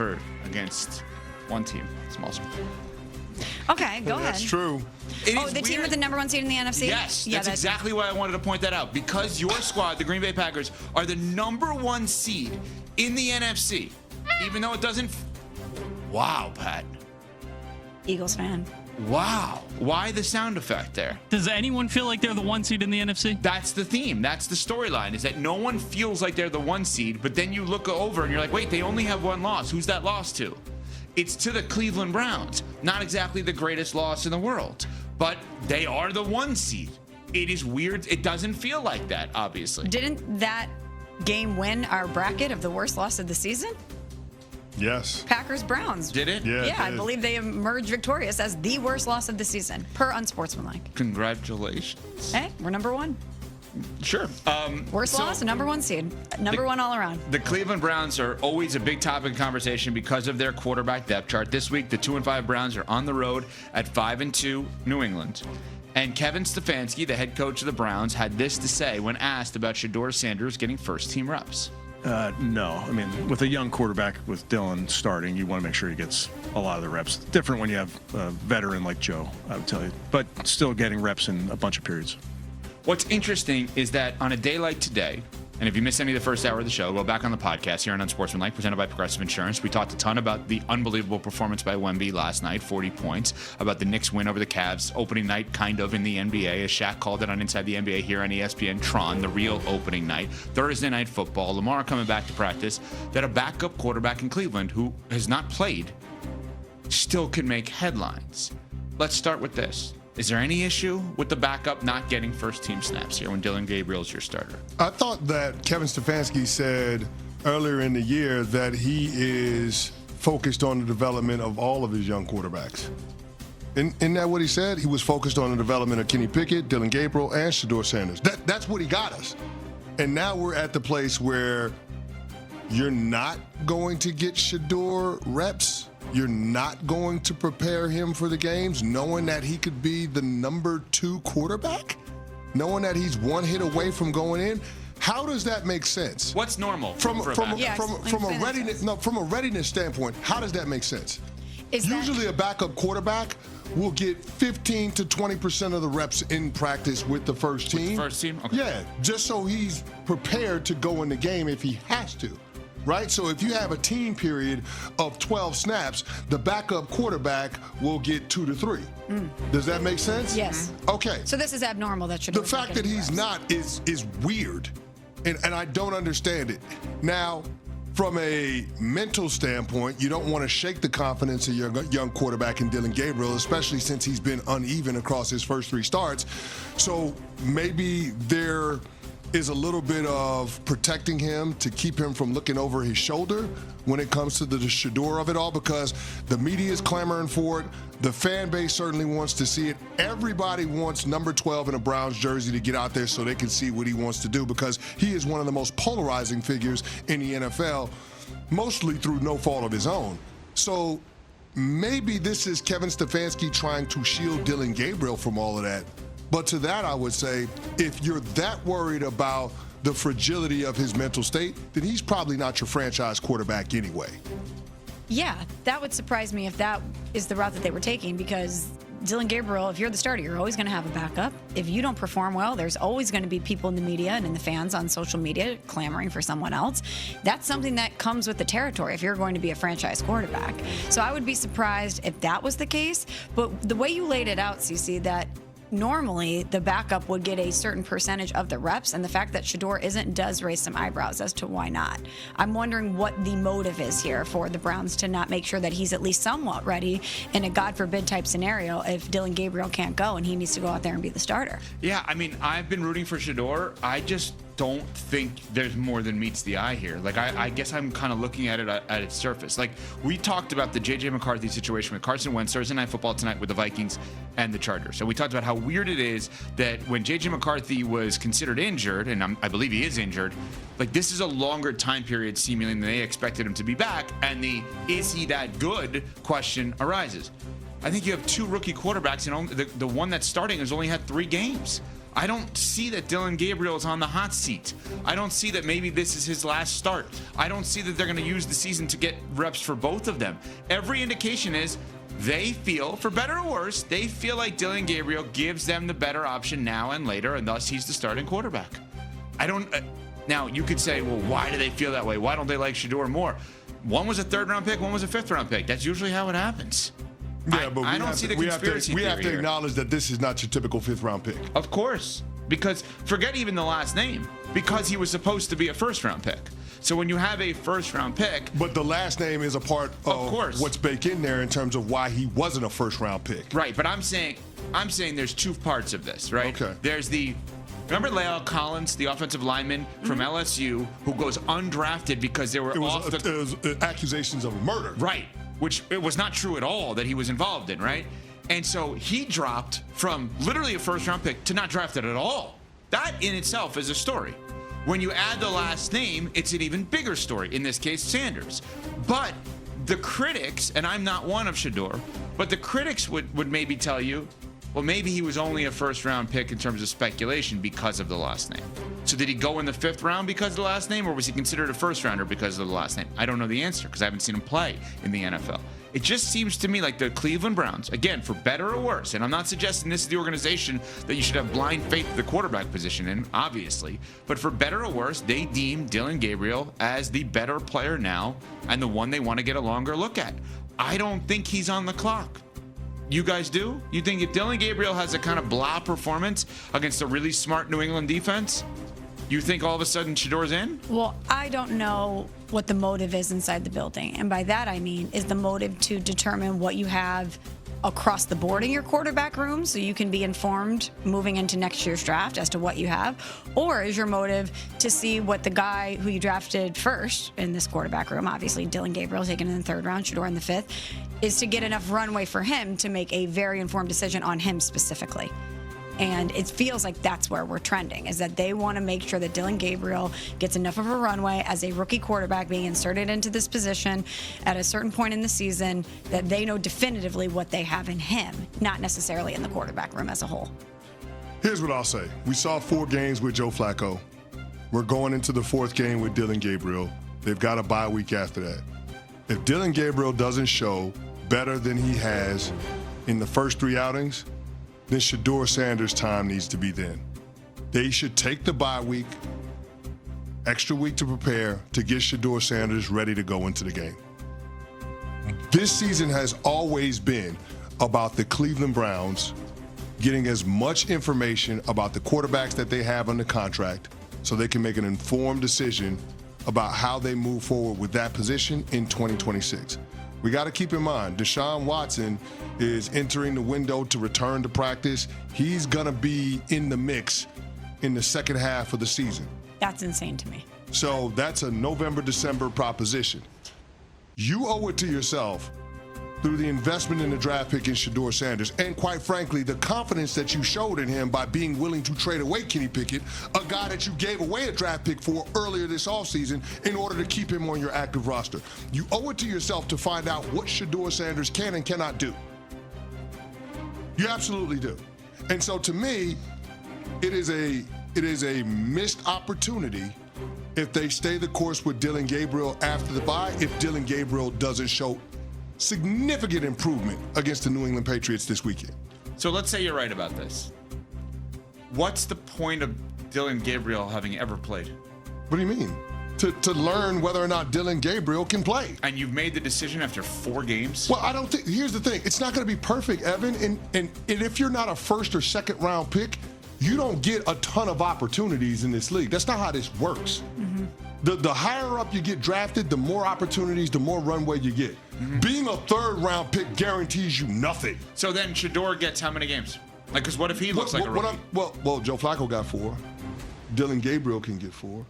never against one team. Small school. Okay, go ahead. That's true. The team with the number 1 seed in the NFC? Yes, that's exactly why I wanted to point that out. Because your squad, the Green Bay Packers, are the number 1 seed in the NFC. Even though it doesn't... Wow, Pat. Eagles fan. Wow. Why the sound effect there? Does anyone feel like they're the 1 seed in the NFC? That's the theme. That's the storyline, is that no one feels like they're the 1 seed, but then you look over and you're like, wait, they only have 1 loss. Who's that loss to? It's to the Cleveland Browns. Not exactly the greatest loss in the world, but they are the 1 seed. It is weird. It doesn't feel like that, obviously. Didn't that game win our bracket of the worst loss of the season? Yes. Packers-Browns. Did it? Yeah, I believe they emerged victorious as the worst loss of the season, per Unsportsmanlike. Congratulations. Hey, we're number 1. Sure. Worst loss, number 1 seed. Number 1 all around. The Cleveland Browns are always a big topic of conversation because of their quarterback depth chart. This week, the 2-5 Browns are on the road at 5-2 New England. And Kevin Stefanski, the head coach of the Browns, had this to say when asked about Shedeur Sanders getting first-team reps. No. I mean, with a young quarterback with Dylan starting, you want to make sure he gets a lot of the reps. Different when you have a veteran like Joe, I would tell you. But still getting reps in a bunch of periods. What's interesting is that on a day like today, and if you missed any of the first hour of the show, go back on the podcast here on Unsportsmanlike, presented by Progressive Insurance. We talked a ton about the unbelievable performance by Wemby last night, 40 points, about the Knicks win over the Cavs, opening night kind of in the NBA, as Shaq called it on Inside the NBA here on ESPN Tron, the real opening night. Thursday night football, Lamar coming back to practice, that a backup quarterback in Cleveland who has not played still can make headlines. Let's start with this. Is there any issue with the backup not getting first-team snaps here when Dylan Gabriel's your starter? I thought that Kevin Stefanski said earlier in the year that he is focused on the development of all of his young quarterbacks. Isn't that what he said? He was focused on the development of Kenny Pickett, Dylan Gabriel, and Shedeur Sanders. That's what he got us. And now we're at the place where you're not going to get Shedeur reps. You're not going to prepare him for the games, knowing that he could be the number 2 quarterback, knowing that he's 1 hit away from going in. How does that make sense? What's normal from a a readiness standpoint? How does that make sense? Usually a backup quarterback will get 15 to 20% of the reps in practice with the first team. Okay. Yeah, just so he's prepared to go in the game if he has to. Right? So if you have a team period of 12 snaps, the backup quarterback will get 2 to 3. Does that make sense? Yes. Okay. So this is abnormal that Shedeur. The fact that he's not is weird, and I don't understand it. Now, from a mental standpoint, you don't want to shake the confidence of your young quarterback in Dylan Gabriel, especially since he's been uneven across his first 3 starts. So maybe there is a little bit of protecting him to keep him from looking over his shoulder when it comes to the Shedeur of it all, because the media is clamoring for it. The fan base certainly wants to see it. Everybody wants number 12 in a Browns jersey to get out there so they can see what he wants to do, because he is one of the most polarizing figures in the NFL, mostly through no fault of his own. So maybe this is Kevin Stefanski trying to shield Dylan Gabriel from all of that. But to that, I would say, if you're that worried about the fragility of his mental state, then he's probably not your franchise quarterback anyway. Yeah, that would surprise me if that is the route that they were taking, because Dylan Gabriel, if you're the starter, you're always going to have a backup. If you don't perform well, there's always going to be people in the media and in the fans on social media clamoring for someone else. That's something that comes with the territory if you're going to be a franchise quarterback. So I would be surprised if that was the case. But the way you laid it out, CeCe, that normally the backup would get a certain percentage of the reps, and the fact that Shedeur isn't does raise some eyebrows as to why not. I'm wondering what the motive is here for the Browns to not make sure that he's at least somewhat ready in a God forbid type scenario if Dylan Gabriel can't go and he needs to go out there and be the starter. Yeah, I mean, I've been rooting for Shedeur. I just don't think there's more than meets the eye here. Like, I guess I'm kind of looking at it at its surface. Like, we talked about the J.J. McCarthy situation with Carson Wentz Thursday Night Football tonight with the Vikings and the Chargers. So we talked about how weird it is that when J.J. McCarthy was considered injured, and I believe he is injured, like, this is a longer time period seemingly than they expected him to be back, and the is he that good question arises. I think you have 2 rookie quarterbacks, and the one that's starting has only had 3 games. I don't see that Dillon Gabriel is on the hot seat. I don't see that maybe this is his last start. I don't see that they're going to use the season to get reps for both of them. Every indication is they feel, for better or worse, they feel like Dillon Gabriel gives them the better option now and later, and thus he's the starting quarterback. Now, you could say, well, why do they feel that way? Why don't they like Shedeur more? One was a third-round pick, one was a fifth-round pick. That's usually how it happens. Yeah, but I don't see the conspiracy we have theory to here. acknowledge that this is not your typical fifth-round pick. Of course, because forget even the last name, because he was supposed to be a first-round pick. So when you have a first-round pick, But the last name is a part of course, what's baked in there in terms of why he wasn't a first-round pick. right? But I'm saying there's two parts of this, right? Okay. There's remember La'el Collins, the offensive lineman from LSU, who goes undrafted because they were It off the was accusations of murder. right, which it was not true at all that he was involved in, right? And so he dropped from literally a first-round pick to not drafted at all. That in itself is a story. When you add the last name, it's an even bigger story. In this case, Sanders. But the critics, and I'm not one of Shedeur, but the critics would maybe tell you, well, maybe he was only a first-round pick in terms of speculation because of the last name. So did he go in the fifth round because of the last name, or was he considered a first-rounder because of the last name? I don't know the answer because I haven't seen him play in the NFL. It just seems to me like the Cleveland Browns, again, for better or worse, and I'm not suggesting this is the organization that you should have blind faith in the quarterback position in, obviously, but for better or worse, they deem Dillon Gabriel as the better player now and the one they want to get a longer look at. I don't think he's on the clock. You guys do? You think if Dillon Gabriel has a kind of blah performance against a really smart New England defense, you think all of a sudden Shedeur's in? Well, I don't know what the motive is inside the building. And by that, I mean, is the motive to determine what you have across the board in your quarterback room so you can be informed moving into next year's draft as to what you have? Or is your motive to see what the guy who you drafted first in this quarterback room, obviously Dillon Gabriel taken in the third round, Shedeur in the fifth, is to get enough runway for him to make a very informed decision on him specifically? And it feels like that's where we're trending, is that they want to make sure that Dillon Gabriel gets enough of a runway as a rookie quarterback being inserted into this position at a certain point in the season that they know definitively what they have in him, not necessarily in the quarterback room as a whole. Here's what I'll say. We saw 4 games with Joe Flacco. We're going into the 4th game with Dillon Gabriel. They've got a bye week after that. If Dillon Gabriel doesn't show better than he has in the first 3 outings, then Shedeur Sanders' time needs to be then. They should take the bye week, extra week to prepare to get Shedeur Sanders ready to go into the game. This season has always been about the Cleveland Browns getting as much information about the quarterbacks that they have under contract so they can make an informed decision about how they move forward with that position in 2026. We got to keep in mind, Deshaun Watson is entering the window to return to practice. He's going to be in the mix in the second half of the season. That's insane to me. So that's a November, December proposition. You owe it to yourself through the investment in the draft pick in Shedeur Sanders, and quite frankly, the confidence that you showed in him by being willing to trade away Kenny Pickett, a guy that you gave away a draft pick for earlier this offseason in order to keep him on your active roster. You owe it to yourself to find out what Shedeur Sanders can and cannot do. You absolutely do. And so to me, it is a missed opportunity if they stay the course with Dillon Gabriel after the bye, if Dillon Gabriel doesn't show significant improvement against the New England Patriots this weekend. So let's say you're right about this. What's the point of Dillon Gabriel having ever played? What do you mean? To learn whether or not Dillon Gabriel can play. And you've made the decision after 4 games? Well, I don't think, here's the thing. It's not going to be perfect, Evan. And if you're not a first or second round pick, you don't get a ton of opportunities in this league. That's not how this works. Mm-hmm. The higher up you get drafted, the more opportunities, the more runway you get. Mm-hmm. Being a third round pick guarantees you nothing. So then Shedeur gets how many games? Like, because what if he looks like a rookie? Well, Joe Flacco got 4. Dillon Gabriel can get 4.